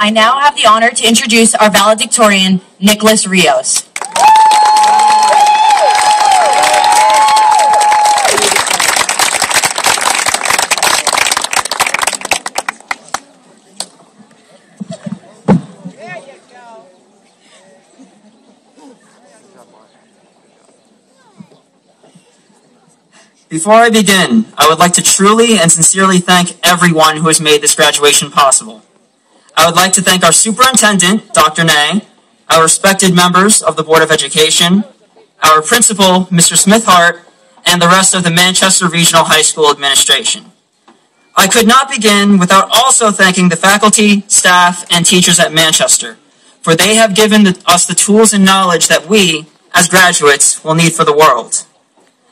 I now have the honor to introduce our valedictorian, Nicholas Rios. Before I begin, I would like to truly and sincerely thank everyone who has made this graduation possible. I would like to thank our superintendent, Dr. Nay, our respected members of the Board of Education, our principal, Mr. Smith-Hart, and the rest of the Manchester Regional High School administration. I could not begin without also thanking the faculty, staff, and teachers at Manchester, for they have given us the tools and knowledge that we, as graduates, will need for the world.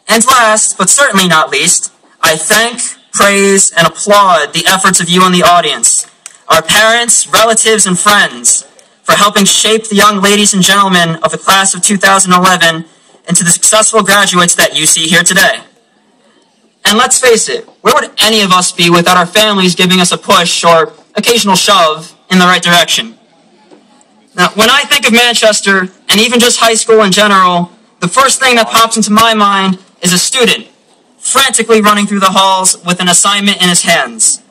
And last, but certainly not least, I thank, praise, and applaud the efforts of you in the audience, our parents, relatives, and friends, for helping shape the young ladies and gentlemen of the class of 2011 into the successful graduates that you see here today. And let's face it, where would any of us be without our families giving us a push or occasional shove in the right direction? Now, when I think of Manchester, and even just high school in general, the first thing that pops into my mind is a student frantically running through the halls with an assignment in his hands.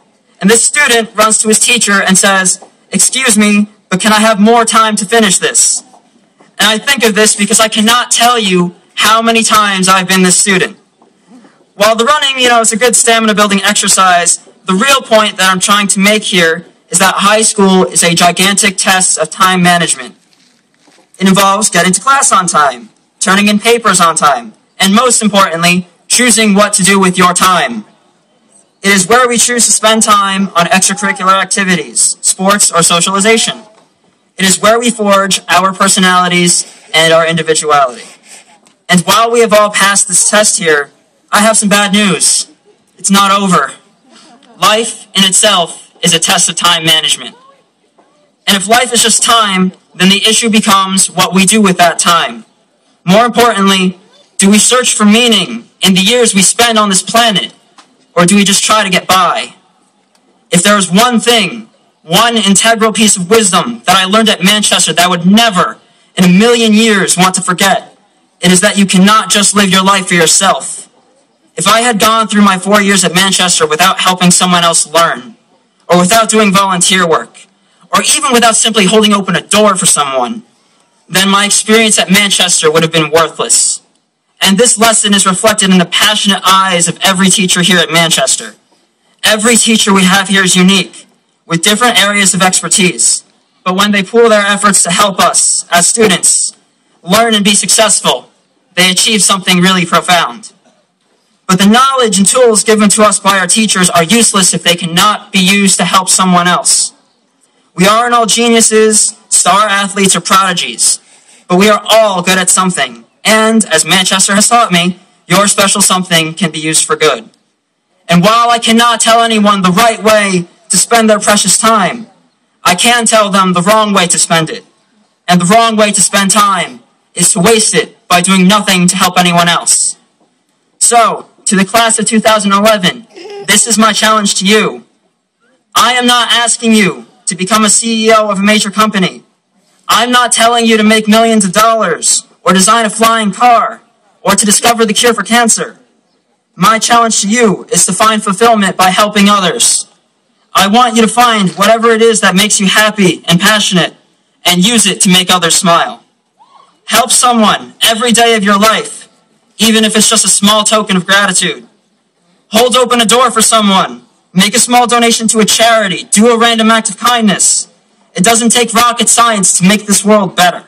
And this student runs to his teacher and says, "Excuse me, but can I have more time to finish this?" And I think of this because I cannot tell you how many times I've been this student. While the running, is a good stamina building exercise, the real point that I'm trying to make here is that high school is a gigantic test of time management. It involves getting to class on time, turning in papers on time, and most importantly, choosing what to do with your time. It is where we choose to spend time on extracurricular activities, sports, or socialization. It is where we forge our personalities and our individuality. And while we have all passed this test here, I have some bad news. It's not over. Life in itself is a test of time management. And if life is just time, then the issue becomes what we do with that time. More importantly, do we search for meaning in the years we spend on this planet, or do we just try to get by? If there is one thing, one integral piece of wisdom that I learned at Manchester that I would never, in a million years, want to forget, it is that you cannot just live your life for yourself. If I had gone through my 4 years at Manchester without helping someone else learn, or without doing volunteer work, or even without simply holding open a door for someone, then my experience at Manchester would have been worthless. And this lesson is reflected in the passionate eyes of every teacher here at Manchester. Every teacher we have here is unique, with different areas of expertise. But when they pool their efforts to help us, as students, learn and be successful, they achieve something really profound. But the knowledge and tools given to us by our teachers are useless if they cannot be used to help someone else. We aren't all geniuses, star athletes, or prodigies, but we are all good at something. And, as Manchester has taught me, your special something can be used for good. And while I cannot tell anyone the right way to spend their precious time, I can tell them the wrong way to spend it. And the wrong way to spend time is to waste it by doing nothing to help anyone else. So, to the class of 2011, this is my challenge to you. I am not asking you to become a CEO of a major company. I'm not telling you to make millions of dollars, or design a flying car, or to discover the cure for cancer. My challenge to you is to find fulfillment by helping others. I want you to find whatever it is that makes you happy and passionate, and use it to make others smile. Help someone every day of your life, even if it's just a small token of gratitude. Hold open a door for someone. Make a small donation to a charity. Do a random act of kindness. It doesn't take rocket science to make this world better.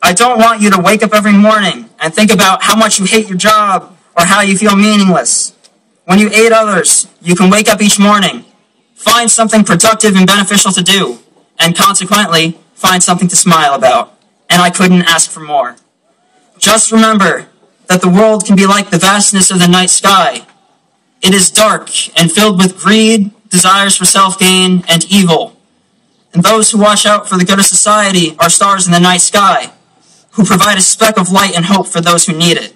I don't want you to wake up every morning and think about how much you hate your job or how you feel meaningless. When you aid others, you can wake up each morning, find something productive and beneficial to do, and consequently, find something to smile about. And I couldn't ask for more. Just remember that the world can be like the vastness of the night sky. It is dark and filled with greed, desires for self-gain, and evil. And those who watch out for the good of society are stars in the night sky, who provide a speck of light and hope for those who need it.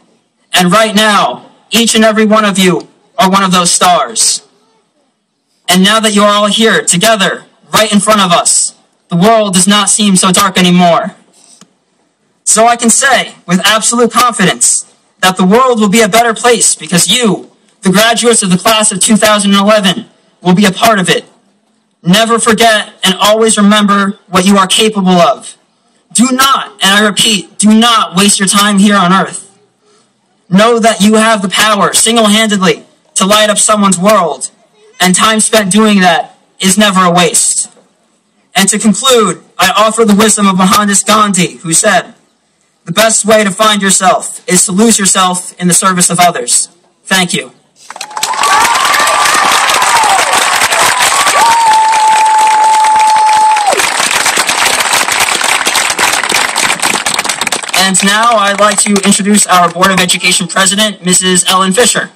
And right now, each and every one of you are one of those stars. And now that you are all here together, right in front of us, the world does not seem so dark anymore. So I can say with absolute confidence that the world will be a better place because you, the graduates of the class of 2011, will be a part of it. Never forget and always remember what you are capable of. Do not, and I repeat, do not waste your time here on earth. Know that you have the power, single-handedly, to light up someone's world, and time spent doing that is never a waste. And to conclude, I offer the wisdom of Mohandas Gandhi, who said, "The best way to find yourself is to lose yourself in the service of others." Thank you. And now I'd like to introduce our Board of Education President, Mrs. Ellen Fisher.